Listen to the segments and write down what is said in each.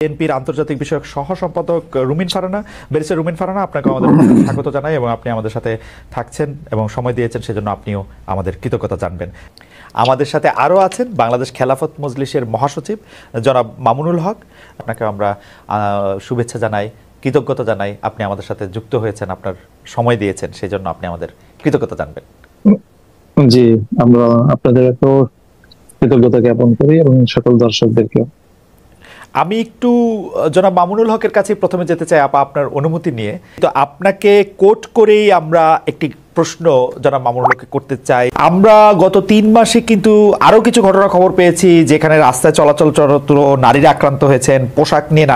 বিএনপির আন্তর্জাতিক বিষয়ক সহ সম্পাদক রুমিন ফারহানা, ব্যারিস্টার রুমিন ফারহানা, আপনাকে আমাদের স্বাগত জানাই এবং আপনি আমাদের সাথে থাকছেন এবং সময় দিয়েছেন সেজন্য আপনিও আমাদের কৃতজ্ঞতা জানবেন। আমাদের সাথে আরও আছেন বাংলাদেশ খেলাফত মজলিসের মহাসচিব জনাব মামুনুল হক, আপনাকে আমরা শুভেচ্ছা জানাই, কৃতজ্ঞতা জানাই, আপনি আমাদের সাথে যুক্ত হয়েছেন, আপনার সময় দিয়েছেন, সেজন্য আপনি আমাদের কৃতজ্ঞতা জানবেন। জি, আমরা আপনাদের কৃতজ্ঞতা জ্ঞাপন করি এবং সকল দর্শকদেরকে। আমি একটু জনাব মামুনুল হকের কাছে প্রথমে যেতে চাই আপা, আপনার অনুমতি নিয়ে। তো আপনাকে কোট করেই আমরা একটি প্রশ্ন জনাব মামুনুল হককে করতে চাই। আমরা গত 3 মাসে কিন্তু আরও কিছু ঘটনার খবর পেয়েছি যেখানে রাস্তায় চলাচলরত নারীরা আক্রান্ত হয়েছেন, পোশাক নিয়ে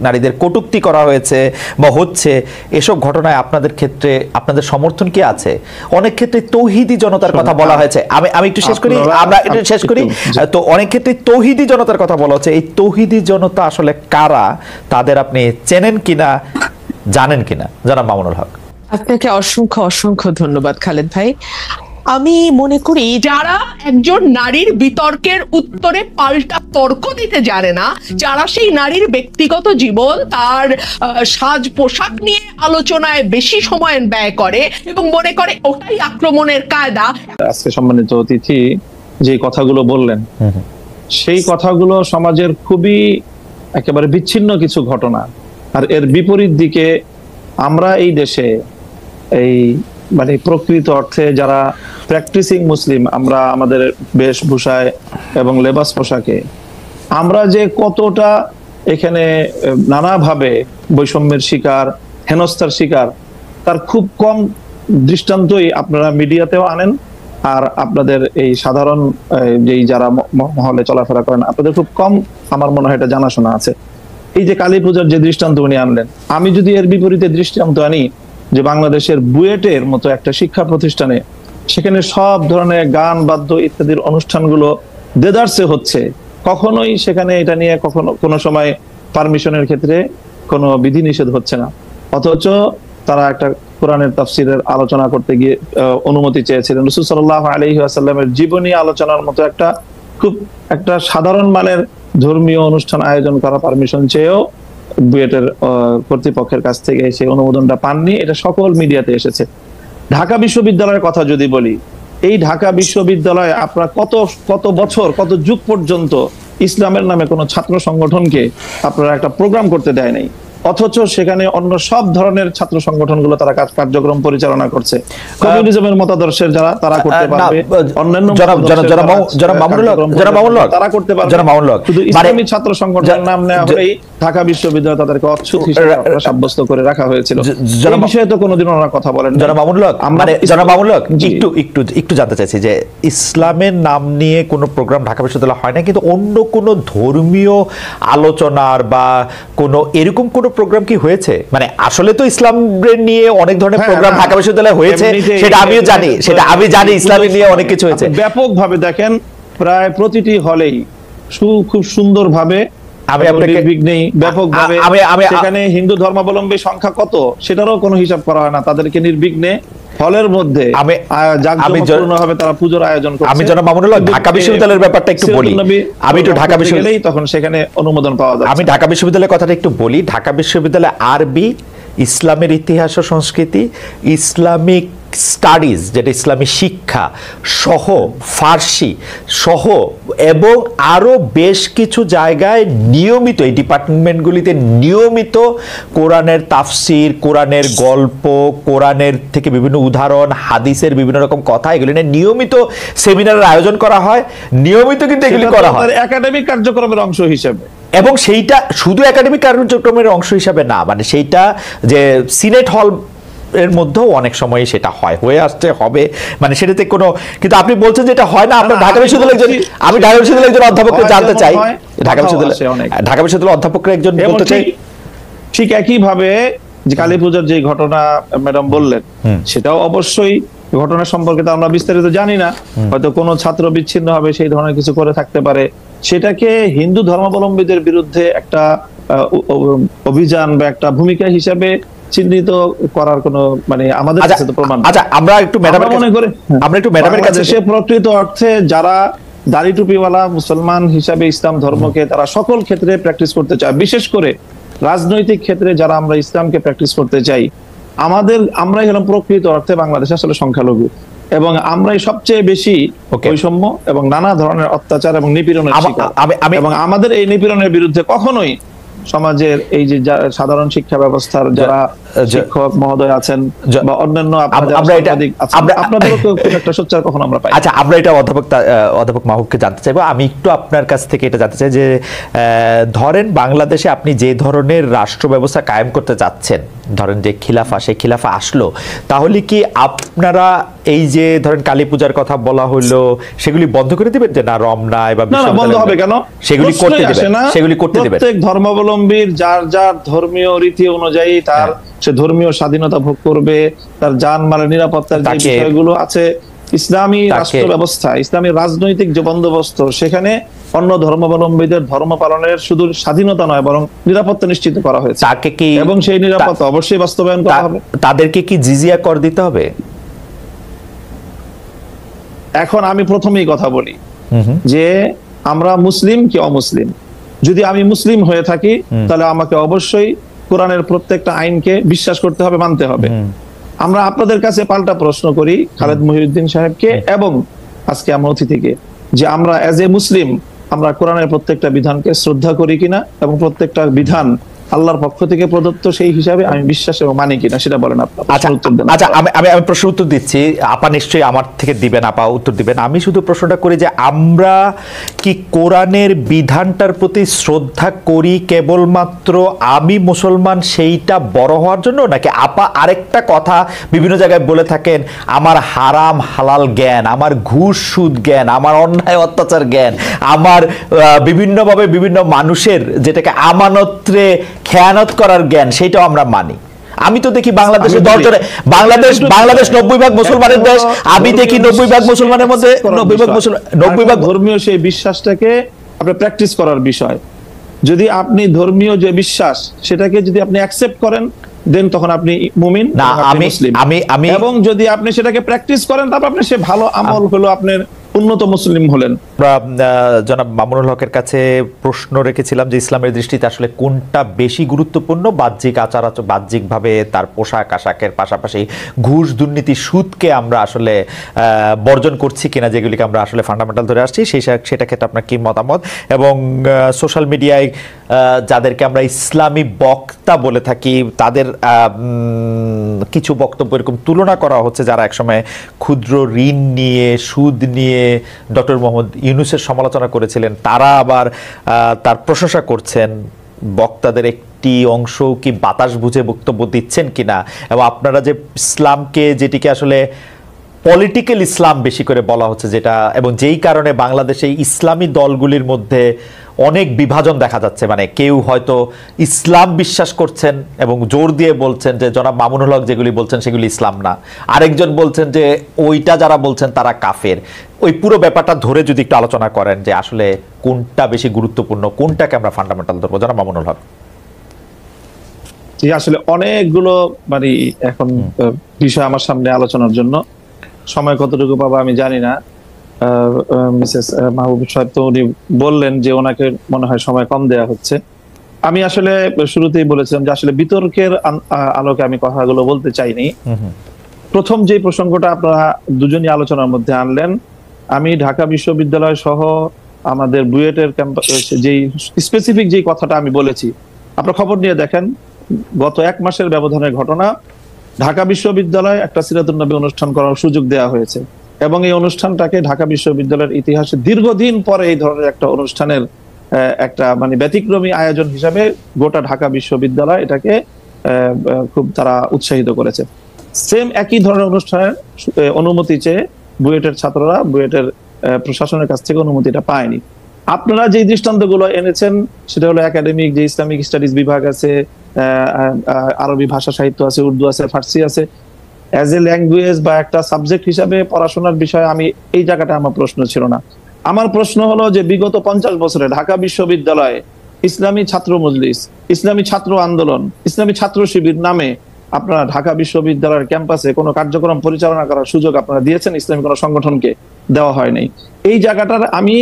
নারীদের কটূক্তি করা হয়েছে বা হচ্ছে। এসব ঘটনায় আপনাদের ক্ষেত্রে আপনাদের সমর্থন কি আছে? অনেক ক্ষেত্রে তৌহিদি জনতার কথা বলা হয়েছে। আমি একটু শেষ করি, আমরা একটু শেষ করি। তো অনেক ক্ষেত্রে তৌহিদি জনতার কথা বলা হচ্ছে। এই তৌহিদি জনতা আসলে কারা? তাদের আপনি চেনেন কিনা, জানেন কিনা? জনাব মামুনুল হক। আপনাকে অসংখ্য অসংখ্য ধন্যবাদ খালেদ ভাই। আমি মনে করি যারা একজন নারীর বিতর্কের উত্তরে পাল্টা তর্ক দিতে জানে না, যারা সেই নারীর ব্যক্তিগত জীবন, তার সাজ পোশাক নিয়ে আলোচনায় বেশি সময় ব্যয় করে এবং মনে করে ওটাই আক্রমণের কায়দা। আজকে সম্মানিত অতিথি যে কথাগুলো বললেন, সেই কথাগুলো সমাজের খুবই একেবারে বিচ্ছিন্ন কিছু ঘটনা। আর এর বিপরীত দিকে আমরা এই দেশে এই মানে প্রকৃত অর্থে যারা প্র্যাকটিসিং মুসলিম, আমরা আমাদের বেশভূষায় এবং লেবাস পোশাকে আমরা যে কতটা এখানে নানাভাবে বৈষম্যের শিকার, হেনস্থার শিকার, তার খুব কম দৃষ্টান্তই আপনারা মিডিয়াতেও আনেন। আর আপনাদের এই সাধারণ যেই যারা মহলে চলাফেরা করেন, আপনাদের খুব কম আমার মনে হয় এটা জানাশোনা আছে। এই যে কালী পূজার যে দৃষ্টান্ত উনি আনলেন, আমি যদি এর বিপরীতে দৃষ্টান্ত আনি যে বাংলাদেশের বুয়েটের মতো একটা শিক্ষা প্রতিষ্ঠানে, সেখানে সব ধরনের গান বাদ্য ইত্যাদির অনুষ্ঠানগুলো দেদারসে হচ্ছে, কখনোই সেখানে এটা নিয়ে কখনো কোনো সময় পারমিশনের ক্ষেত্রে কোনো বিধিনিষেধ হচ্ছে না, অথচ তারা একটা কোরআনের তাফসিরের আলোচনা করতে গিয়ে অনুমতি চেয়েছিলেন। রাসূল সাল্লাল্লাহু আলাইহি ওয়াসাল্লামের জীবনী আলোচনার মতো একটা সাধারণ মানের ধর্মীয় অনুষ্ঠান আয়োজন করা পারমিশন চেয়েও বুয়েটের কর্তৃপক্ষের কাছ থেকে সেই অনুমোদনটা পাননি। এটা সকল মিডিয়াতে এসেছে। ঢাকা বিশ্ববিদ্যালয়ের কথা যদি বলি, এই ঢাকা বিশ্ববিদ্যালয়ে আপনারা কত বছর, কত যুগ পর্যন্ত ইসলামের নামে কোনো ছাত্র সংগঠনকে আপনারা একটা প্রোগ্রাম করতে দেয় নাই, অথচ সেখানে অন্য সব ধরনের ছাত্র সংগঠনগুলো তারা কার্যক্রম পরিচালনা করছে। কমিউনিজমের মতাদর্শের যারা, তারা করতে পারবে, অন্যান্য তারা করতে পারবে, শুধু ইসলামী ছাত্র সংগঠনের নাম নেওয়া হলেই ঢাকা বিশ্ববিদ্যালয় তাদেরকে অচ্ছুত হিসেবে সাব্যস্ত করে রাখা হয়েছিল। এই বিষয়ে তো কোনোদিন ওনারা কথা বলেন। জনাব মামুনুল হক, একটু জানতে চাইছি যে ইসলামের নাম নিয়ে কোনো প্রোগ্রাম ঢাকা বিশ্ববিদ্যালয় হয় না, কিন্তু অন্য কোনো ধর্মীয় আলোচনার বা কোনো এরকম কোনো প্রোগ্রাম কি হয়েছে? মানে আসলে তো ইসলামের নিয়ে অনেক ধরনের প্রোগ্রাম ঢাকা বিশ্ববিদ্যালয়ে হয়েছে, সেটা আমিও জানি, ইসলামের নিয়ে অনেক কিছু হয়েছে। ব্যাপকভাবে দেখেন, প্রায় প্রতিটি হলেই খুব সুন্দরভাবে ব্যাপকভাবে সেখানে হিন্দু ধর্মাবলম্বী সংখ্যা কত সেটারও কোনো হিসাব করা হয় না। তাদেরকে নির্বিঘ্নে হলের মধ্যে জাঁকজমকপূর্ণভাবে তারা পূজার আয়োজন করছে। আমি জনাব মামুনুল হক ঢাকা বিশ্ববিদ্যালয়ের ব্যাপারটা একটু বলি। আমি একটু ঢাকা বিশ্ববিদ্যালয়ে তখন সেখানে অনুমোদন পাওয়া যায়। আমি ঢাকা বিশ্ববিদ্যালয়ের কথাটা একটু বলি। ঢাকা বিশ্ববিদ্যালয়ে আরবি, ইসলামের ইতিহাস ও সংস্কৃতি, ইসলামিক স্টাডিজ যেটা ইসলামী শিক্ষা সহ, ফার্সি সহ এবং আরও বেশ কিছু জায়গায় নিয়মিত এই ডিপার্টমেন্টগুলিতে নিয়মিত কোরআনের তাফসির, কোরআনের গল্প, কোরআনের থেকে বিভিন্ন উদাহরণ, হাদিসের বিভিন্ন রকম কথা, এগুলি নিয়ে নিয়মিত সেমিনারের আয়োজন করা হয়। নিয়মিত কিন্তু এগুলি করা হয় একাডেমিক কার্যক্রমের অংশ হিসেবে, এবং সেইটা শুধু একাডেমিক কার্যক্রমের অংশ হিসাবে না, মানে সেইটা যে সিনেট হল এর মধ্যেও অনেক সময় সেটা হয়ে আসছে, হবে, মানে সেটাতে কোনো, কিন্তু আপনি বলছেন যে এটা হয় না। আমরা ঢাকা বিশ্ববিদ্যালয়ের আমি ঢাকা বিশ্ববিদ্যালয়ের একজন অধ্যাপককে জানতে চাই, ঢাকা বিশ্ববিদ্যালয়ের অধ্যাপকরা একজন বলতে চাই। ঠিক একই ভাবে যে কালী পূজার যে ঘটনা ম্যাডাম বললেন, সেটাও অবশ্যই ঘটনা সম্পর্কে তো আমরা বিস্তারিত জানি না, হয়তো কোনো ছাত্র বিচ্ছিন্ন হবে সেই ধরনের কিছু করে থাকতে পারে। সেটাকে হিন্দু ধর্মাবলম্বীদের বিরুদ্ধে একটা অভিযান বা একটা ভূমিকা হিসাবে চিহ্নিত করার কোনো মানে আমাদের কাছে তো প্রমাণ। আচ্ছা, আমরা একটু ম্যাডামের কাছে, সে প্রকৃত অর্থে যারা দাড়ি টুপিওয়ালা মুসলমান হিসাবে ইসলাম ধর্মকে তারা সকল ক্ষেত্রে প্র্যাকটিস করতে চায়, বিশেষ করে রাজনৈতিক ক্ষেত্রে যারা আমরা ইসলামকে প্র্যাকটিস করতে চাই, আমরাই হলাম প্রকৃত অর্থে বাংলাদেশে আসলে সংখ্যালঘু, এবং আমরাই সবচেয়ে বেশি বৈষম্য এবং নানা ধরনের অত্যাচার এবং নিপীড়নের শিকার। এবং আমাদের এই নিপীড়নের বিরুদ্ধে কখনোই সমাজের এই যে সাধারণ শিক্ষা ব্যবস্থার যারা শিক্ষক মহোদয় আছেন বা অন্যান্য আপনাদেরও খুব একটা সোচ্চার কখনো আমরা পাই। আচ্ছা, আমরা এটা অধ্যাপক মাহবুবকে জানতে চাইবো। আমি একটু আপনার কাছ থেকে এটা জানতে চাই যে ধরেন বাংলাদেশে আপনি যে ধরনের রাষ্ট্র ব্যবস্থা কায়েম করতে চাচ্ছেন, ধরেন যে খিলাফা, সেই খিলাফা আসলো, তাহলে কি আপনারা এই যে ধরেন কালী পূজার কথা বলা হলো সেগুলি বন্ধ করে দিবেন? যে না, রমনায় বা বন্ধ হবে কেন, সেগুলি করতে দিবেন? সেগুলি করতে দিবেন। প্রত্যেক ধর্মাবলম্বীর যার যার ধর্মীয় রীতি অনুযায়ী তার সে ধর্মীয় স্বাধীনতা ভোগ করবে, তার জানমালের নিরাপত্তার যে বিষয়গুলো আছে, ইসলামী রাষ্ট্র ব্যবস্থা, ইসলামী রাজনৈতিক যে বন্দোবস্ত, সেখানে অন্য ধর্মাবলম্বীদের ধর্ম পালনের শুধু স্বাধীনতা নয় বরং নিরাপত্তা নিশ্চিত করা হয়েছে, এবং সেই নিরাপত্তা অবশ্যই বাস্তবায়ন করা হবে। তাদেরকে কি জিজিয়া কর দিতে হবে? এখন আমি প্রথমেই কথা বলি যে আমরা মুসলিম কি অমুসলিম। যদি আমি মুসলিম হয়ে থাকি তাহলে আমাকে অবশ্যই কোরআনের প্রত্যেকটা আইনকে বিশ্বাস করতে হবে, মানতে হবে। আমরা আপনাদের কাছে পাল্টা প্রশ্ন করি, খালেদ মহিউদ্দিন সাহেবকে এবং আজকে আমার অতিথিকে, যে আমরা এজ এ মুসলিম আমরা কোরআনের প্রত্যেকটা বিধানকে শ্রদ্ধা করি কিনা, এবং প্রত্যেকটা বিধান আল্লাহর পক্ষ থেকে প্রদত্ত সেই হিসাবে আমি বিশ্বাস এবং মানি কিনা, সেটা বলেন আপনি। আচ্ছা, আমি প্রশ্ন উত্তর দিচ্ছি, আপা নিশ্চয়ই আমার থেকে দিবেন, আপা উত্তর দিবেন। আমি শুধু প্রশ্নটা করি যে আমরা কি কোরআনের বিধানটার প্রতি শ্রদ্ধা করি কেবলমাত্র আমি মুসলমান সেইটা বড় হওয়ার জন্য, নাকি আপা আরেকটা কথা বিভিন্ন জায়গায় বলে থাকেন, আমার হারাম হালাল জ্ঞান, আমার ঘুষ সুদ জ্ঞান, আমার অন্যায় অত্যাচার জ্ঞান, আমার বিভিন্নভাবে বিভিন্ন মানুষের যেটাকে আমানত্রে খেয়ানত করার জ্ঞান, সেইটাও আমরা মানি। আমি তো দেখি বাংলাদেশে বাংলাদেশ 90 ভাগ মুসলমানের দেশ, আমি দেখি 90 ভাগ মুসলমানের মধ্যে 90 ভাগ ধর্মীয় সেই বিশ্বাসটাকে আপনি প্র্যাকটিস করার বিষয়। যদি আপনি ধর্মীয় যে বিশ্বাস সেটাকে যদি আপনি অ্যাকসেপ্ট করেন, দেন তখন আপনি মুমিন না, আমি এবং যদি আপনি সেটাকে প্র্যাকটিস করেন তারপর আপনি সে ভালো আমল হলো আপনার উন্নত মুসলিম হলেন। জনাব মামুনুল হকের কাছে প্রশ্ন রেখেছিলাম যে ইসলামের দৃষ্টিতে আসলে কোনটা বেশি গুরুত্বপূর্ণ, বাহ্যিকভাবে তার পোশাক আশাকের পাশাপাশি ঘুষ দুর্নীতি সুদকে আমরা আসলে বর্জন করছি কিনা, যেগুলিকে আমরা আসলে ফান্ডামেন্টাল ধরে আসছি, সেটা ক্ষেত্রে আপনার কি মতামত, এবং সোশ্যাল মিডিয়ায় যাদেরকে আমরা ইসলামী বক্তা বলে থাকি তাদের কিছু বক্তব্য এরকম তুলনা করা হচ্ছে যারা একসময় ক্ষুদ্র ঋণ নিয়ে সুদ নিয়ে ডক্টর মোহাম্মদ ইউনূসের সমালোচনা করেছিলেন, তারা আবার তার প্রশংসা করছেন। বক্তাদের একটি অংশ কি বাতাস বুঝে বক্তব্য দিচ্ছেন কিনা, এবং আপনারা যে ইসলামকে যেটিকে আসলে পলিটিক্যাল ইসলাম বেশি করে বলা হচ্ছে যেটা, এবং যেই কারণে বাংলাদেশে ইসলামী দলগুলির মধ্যে অনেক বিভাজন দেখা যাচ্ছে, মানে কেউ হয়তো ইসলাম বিশ্বাস করছেন এবং জোর দিয়ে বলছেন যে জনাব মামুনুল হক যেগুলি বলছেন সেগুলি ইসলাম না, আরেকজন বলছেন যে ওইটা যারা বলছেন তারা কাফের। ওই পুরো ব্যাপারটা ধরে যদি একটু আলোচনা করেন যে আসলে কোনটা বেশি গুরুত্বপূর্ণ, কোনটাকে আমরা ফান্ডামেন্টাল ধরবো, জনাব মামুনুল হক। আসলে অনেকগুলো মানে এখন বিষয় আমার সামনে আলোচনার জন্য, সময় কতটুকু পাবো আমি জানি না। মিসেস মাহবুব সাহেব তো উনি বললেন যে ওনাকে মনে হয় সময় কম দেয়া হচ্ছে। আমি আসলে শুরুতেই বলেছিলাম যে আসলে বিতর্কের আলোকে আমি কথাগুলো বলতে চাইনি। প্রথম যে প্রসঙ্গটা আপনারা দুজনই আলোচনার মধ্যে আনলেন, আমি ঢাকা বিশ্ববিদ্যালয় সহ আমাদের বুয়েটের ক্যাম্পাস যেই স্পেসিফিক যেই কথাটা আমি বলেছি, আপনারা খবর নিয়ে দেখেন, গত 1 মাসের ব্যবধানের ঘটনা। ঢাকা বিশ্ববিদ্যালয়ে একটা সিরাতুন নবী অনুষ্ঠান করার সুযোগ দেওয়া হয়েছে, এবং এই অনুষ্ঠানটাকে ঢাকা বিশ্ববিদ্যালয়ের ইতিহাসে দীর্ঘদিন পরে এই ধরনের একটা অনুষ্ঠানের একটা মানে ব্যতিক্রমী আয়োজন হিসাবে গোটা ঢাকা বিশ্ববিদ্যালয় এটাকে খুব তারা উৎসাহিত করেছে। সেম একই ধরনের অনুষ্ঠানের অনুমতি চেয়ে বুয়েটের ছাত্ররা বুয়েটের প্রশাসনের কাছ থেকে অনুমতিটা পায়নি। আপনারা যে দৃষ্টান্তগুলো এনেছেন সেটা হলো একাডেমিক যে ইসলামিক স্টাডিজ বিভাগ আছে, আরবি ভাষা সাহিত্য আছে, উর্দু আছে, ফার্সি আছে, অ্যাজ এ ল্যাঙ্গুয়েজ বা একটা সাবজেক্ট হিসাবে পড়াশোনার বিষয়ে আমি এই জায়গাটা আমার প্রশ্ন ছিল না। আমার প্রশ্ন হলো যে বিগত 50 বছরে ঢাকা বিশ্ববিদ্যালয়ে ইসলামী ছাত্র মজলিস, ইসলামী ছাত্র আন্দোলন, ইসলামী ছাত্র শিবির নামে আপনারা ঢাকা বিশ্ববিদ্যালয়ের ক্যাম্পাসে কোনো কার্যক্রম পরিচালনা করার সুযোগ আপনারা দিয়েছেন ইসলামী কোনো সংগঠনকে? দেওয়া হয় নাই। এই জায়গাটার আমি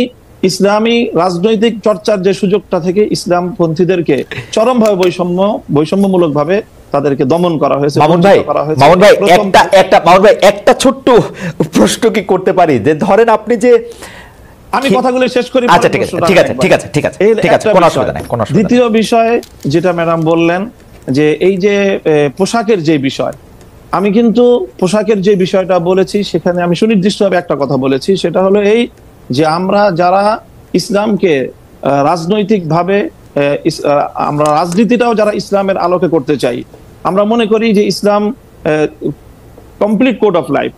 ইসলামী রাজনৈতিক চর্চার যে সুযোগটা থেকে ইসলামপন্থীদেরকে চরমভাবে বৈষম্যমূলক ভাবে তাদেরকে দমন করা হয়েছে। মামুন ভাই একটা ছোট্ট প্রশ্ন কি করতে পারি, যে ধরেন আপনি যে আমি কথাগুলো শেষ করি। আচ্ছা ঠিক আছে কোনো অসুবিধা নাই। দ্বিতীয় বিষয় যেটা ম্যাডাম বললেন যে এই যে পোশাকের যে বিষয়, আমি কিন্তু পোশাকের যে বিষয়টা বলেছি সেখানে আমি সুনির্দিষ্টভাবে একটা কথা বলেছি, সেটা হলো এই যে আমরা যারা ইসলামকে রাজনৈতিকভাা আমরা রাজনীতিটাও যারা ইসলামের আলোকে করতে চাই, আমরা মনে করি যে ইসলাম কমপ্লিট কোড অফ লাইফ,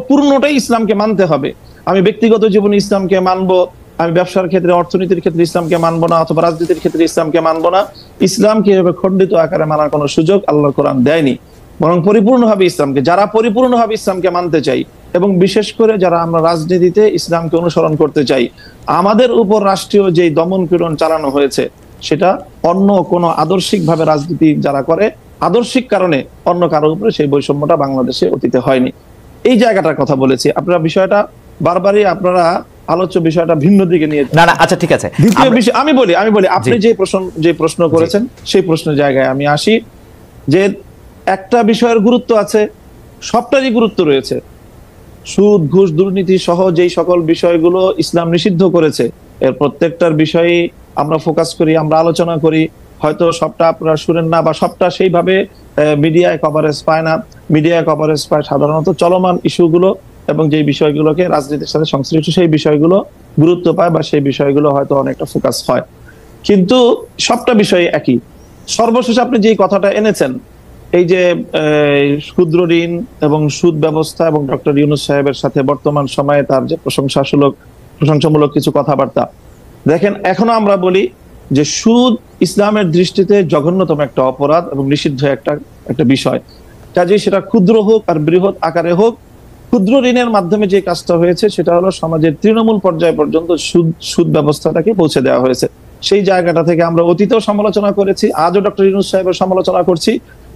পূর্ণটাই ইসলামকে মানতে হবে। আমি ব্যক্তিগত জীবনে ইসলামকে মানবো, আমি ব্যবসার ক্ষেত্রে অর্থনীতির ক্ষেত্রে ইসলামকে মানবো না, অথবা রাজনীতির ক্ষেত্রে ইসলামকে মানবো না। ইসলামকে এভাবে খণ্ডিত আকারে মানার কোনো সুযোগ আল্লাহর কোরআন দেয়নি, বরং পরিপূর্ণভাবে ইসলামকে, যারা পরিপূর্ণভাবে ইসলামকে মানতে চাই এবং বিশেষ করে যারা আমরা রাজনীতিতে ইসলামকে অনুসরণ করতে চাই, আমাদের উপর রাষ্ট্রীয় যে দমন পীড়ন চালানো হয়েছে সেটা অন্য কোনো আদর্শিকভাবে রাজনীতি যারা করে, আদর্শিক কারণে অন্য কারোর উপরে সেই বৈষম্যটা বাংলাদেশে অতীতে হয়নি। এই জায়গাটার কথা বলেছি। আপনারা বিষয়টা বারবারই আপনারা আলোচ্য বিষয়টা ভিন্ন দিকে নিয়ে না আচ্ছা ঠিক আছে। দ্বিতীয় বিষয় আমি বলি আপনি যে প্রশ্ন করেছেন সেই প্রশ্নের জায়গায় আমি আসি, যে একটা বিষয়ের গুরুত্ব আছে, সবটারই গুরুত্ব রয়েছে। সুদ, ঘুষ, দুর্নীতি সহ যেই সকল বিষয়গুলো ইসলাম নিষিদ্ধ করেছে, এর প্রত্যেকটার বিষয়ে আমরা ফোকাস করি, আমরা আলোচনা করি। হয়তো সবটা আপনারা শুনেন না বা সবটা সেইভাবে মিডিয়ায় কভারেজ পায় না। মিডিয়ায় কভারেজ পায় সাধারণত চলমান ইস্যুগুলো এবং যে বিষয়গুলোকে রাজনীতির সাথে সংশ্লিষ্ট সেই বিষয়গুলো গুরুত্ব পায় বা সেই বিষয়গুলো হয়তো অনেকটা ফোকাস হয়, কিন্তু সবটা বিষয় একই। সর্বশেষ আপনি যে কথাটা এনেছেন, এই যে ক্ষুদ্র ঋণ এবং সুদ ব্যবস্থা এবং ডক্টর ইউনূস সাহেবের সাথে বর্তমান সময়ে তার যে প্রশংসামূলক কিছু কথাবার্তা, দেখেন এখনো আমরা বলি যে সুদ ইসলামের দৃষ্টিতে জঘন্যতম একটা অপরাধ এবং নিষিদ্ধ একটা বিষয়। কাজেই সেটা ক্ষুদ্র হোক আর বৃহৎ আকারে হোক, ক্ষুদ্র ঋণের মাধ্যমে যে কাজটা হয়েছে সেটা হলো সমাজের তৃণমূল পর্যায় পর্যন্ত সুদ ব্যবস্থাটাকে পৌঁছে দেওয়া হয়েছে। সেই জায়গাটা থেকে আমরা অতীতেও সমালোচনা করেছি, আজও ডক্টর ইউনূস সাহেবের সমালোচনা করছি,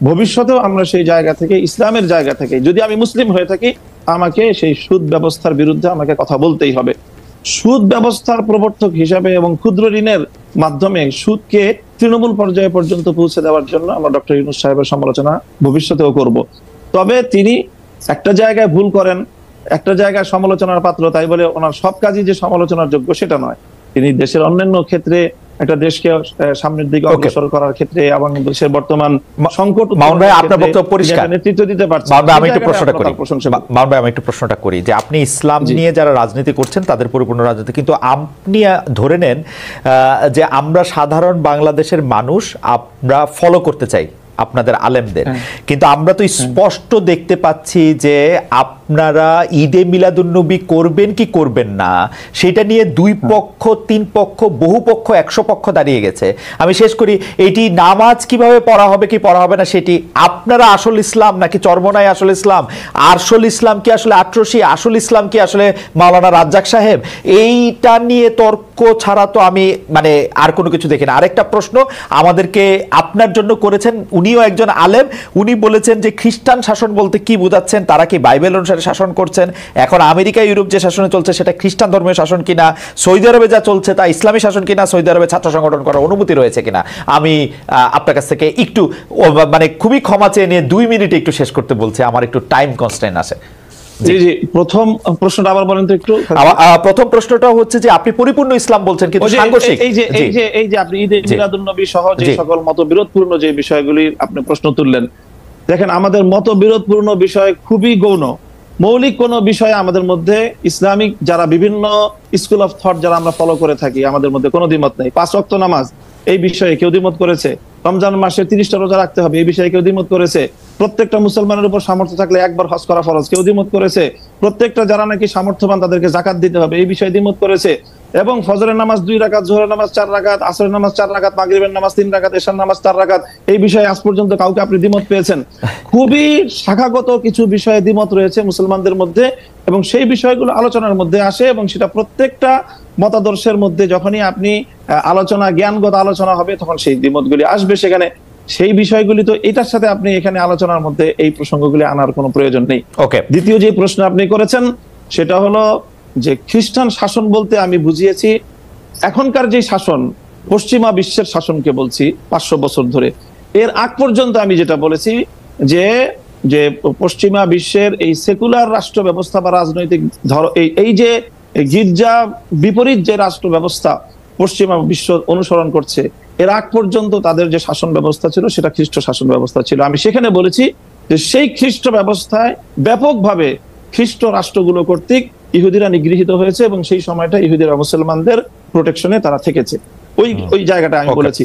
ভবিষ্যতেও আমরা সেই জায়গা থেকে, ইসলামের জায়গা থেকে, যদি আমি মুসলিম হয়ে থাকি, আমাকে সেই সুদ ব্যবস্থার বিরুদ্ধে আমাকে কথা বলতেই হবে। সুদ ব্যবস্থার প্রবর্তক হিসাবে এবং ক্ষুদ্র ঋণের মাধ্যমে সুদকে তৃণমূল পর্যায়ে পর্যন্ত পৌঁছে দেওয়ার জন্য আমরা ডক্টর ইউনূস সাহেবের সমালোচনা ভবিষ্যতেও করব। তবে তিনি একটা জায়গায় ভুল করেন, একটা জায়গায় সমালোচনার পাত্র, তাই বলে ওনার সব কাজই যে সমালোচনার যোগ্য সেটা নয়। তিনি দেশের অন্যান্য ক্ষেত্রে একটা দেশকে সামনের দিকে অগ্রসর করার ক্ষেত্রে এবং দেশের বর্তমান সংকট নেতৃত্ব দিতে পারছেন। আমি একটু প্রশ্নটা করি যে আপনি ইসলাম নিয়ে যারা রাজনীতি করছেন তাদের পরিপূর্ণ রাজনীতি, কিন্তু আপনি ধরে নেন যে আমরা সাধারণ বাংলাদেশের মানুষ আমরা ফলো করতে চাই আপনাদের আলেমদের, কিন্তু আমরা তো স্পষ্ট দেখতে পাচ্ছি যে আপনারা ঈদে মিলাদুন্নবী করবেন কি করবেন না সেটা নিয়ে দুই পক্ষ, তিন পক্ষ, বহু পক্ষ, 100 পক্ষ দাঁড়িয়ে গেছে। আমি শেষ করি, এটি নামাজ কিভাবে পড়া হবে কি পড়া হবে না সেটি আপনারা আসল ইসলাম নাকি চরমনাই আসল ইসলাম, আসল ইসলাম কি আসলে আটরশি, আসল ইসলাম কি আসলে মাওলানা রাজ্জাক সাহেব, এইটা নিয়ে তর্ক ছাড়া তো আমি আর কোনো কিছু দেখি না। আরেকটা প্রশ্ন আমাদেরকে আপনার জন্য করেছেন, উনিও একজন আলেম, উনি বলেছেন যে খ্রিস্টান শাসন বলতে কি বোঝাচ্ছেন, তারা কি বাইবেল অনুসারে শাসন করছেন, এখন আমেরিকা ইউরোপ যে শাসনে চলছে সেটা খ্রিস্টান ধর্মীয় শাসন কিনা, সৌদি আরবে যা চলছে তা ইসলামী শাসন কিনা, সৌদি আরবে ছাত্র সংগঠন করার অনুমতি রয়েছে কিনা। আমি আপনার কাছ থেকে একটু খুবই ক্ষমা চেয়ে নিয়ে 2 মিনিটে একটু শেষ করতে বলছি, আমার একটু টাইম কনস্ট্রেন্ট আছে। প্রথম প্রশ্নটা আবার বলেন তো একটু। প্রথম প্রশ্নটা হচ্ছে যে আপনি পরিপূর্ণ ইসলাম বলছেন কিন্তু সাংঘর্ষিক, এই যে আপনি ঈদে মিলাদুন্নবী সহ যে সকল মতবিরোধপূর্ণ যে বিষয়গুলি আপনি প্রশ্ন তুললেন, দেখেন আমাদের মতবিরোধপূর্ণ বিষয় খুবই গৌণ। মৌলিক কোন বিষয়ে আমাদের মধ্যে ইসলামিক যারা বিভিন্ন স্কুল অফ থট যারা আমরা ফলো করে থাকি, আমাদের মধ্যে কোনো দ্বিমত নেই। 5 ওয়াক্ত নামাজ এই বিষয়ে কেউ দ্বিমত করেছে, রমজান মাসে 30টা রোজা রাখতে হবে এই বিষয়ে কেউ দ্বিমত করেছে, প্রত্যেকটা মুসলমানের উপর সামর্থ্য থাকলে একবার হজ করা ফরজ কেউ দ্বিমত করেছে, প্রত্যেকটা যারা নাকি সামর্থ্যবান তাদেরকে যাকাত দিতে হবে এই বিষয়ে দ্বিমত করেছে, এবং ফজরের নামাজ 2 রাকাত, জোহরের নামাজ 4 রাকাত, আসরের নামাজ 4 রাকাত, মাগরিবের নামাজ 3 রাকাত, এশার নামাজ 4 রাকাত, এই বিষয়ে আজ পর্যন্ত কাউকে আপনি দ্বিমত পেয়েছেন? খুবই শাখাগত কিছু বিষয়ে দ্বিমত রয়েছে মুসলমানদের মধ্যে এবং সেই বিষয়গুলো আলোচনার মধ্যে আসে এবং সেটা প্রত্যেকটা মতাদর্শের মধ্যে যখনই আপনি আলোচনা, জ্ঞানগত আলোচনা হবে তখন সেই দ্বিমতগুলি আসবে সেখানে। সেই বিষয়গুলি তো এটার সাথে আপনি এখানে আলোচনার মধ্যে এই প্রসঙ্গগুলি আনার কোনো প্রয়োজন নেই। দ্বিতীয় যে প্রশ্ন আপনি করেছেন সেটা হলো যে খ্রিস্টান শাসন বলতে আমি বুঝিয়েছি এখনকার যে শাসন, পশ্চিমা বিশ্বের শাসনকে বলছি 500 বছর ধরে। এর আগ পর্যন্ত আমি যেটা বলেছি যে যে পশ্চিমা বিশ্বের এই সেকুলার রাষ্ট্র ব্যবস্থা বা রাজনৈতিক এই যে গির্জা বিপরীত যে রাষ্ট্র ব্যবস্থা পশ্চিমা বিশ্ব অনুসরণ করছে, এর আগ পর্যন্ত তাদের যে শাসন ব্যবস্থা ছিল সেটা খ্রিস্ট শাসন ব্যবস্থা ছিল। আমি সেখানে বলেছি যে সেই খ্রিস্ট ব্যবস্থায় ব্যাপকভাবে খ্রিস্ট রাষ্ট্রগুলো কর্তৃক ইহুদিরা নিগৃহীত হয়েছে এবং সেই সময়টা ইহুদিরা মুসলমানদের প্রোটেকশনে তারা থেকেছে। ওই জায়গাটা আমি বলেছি।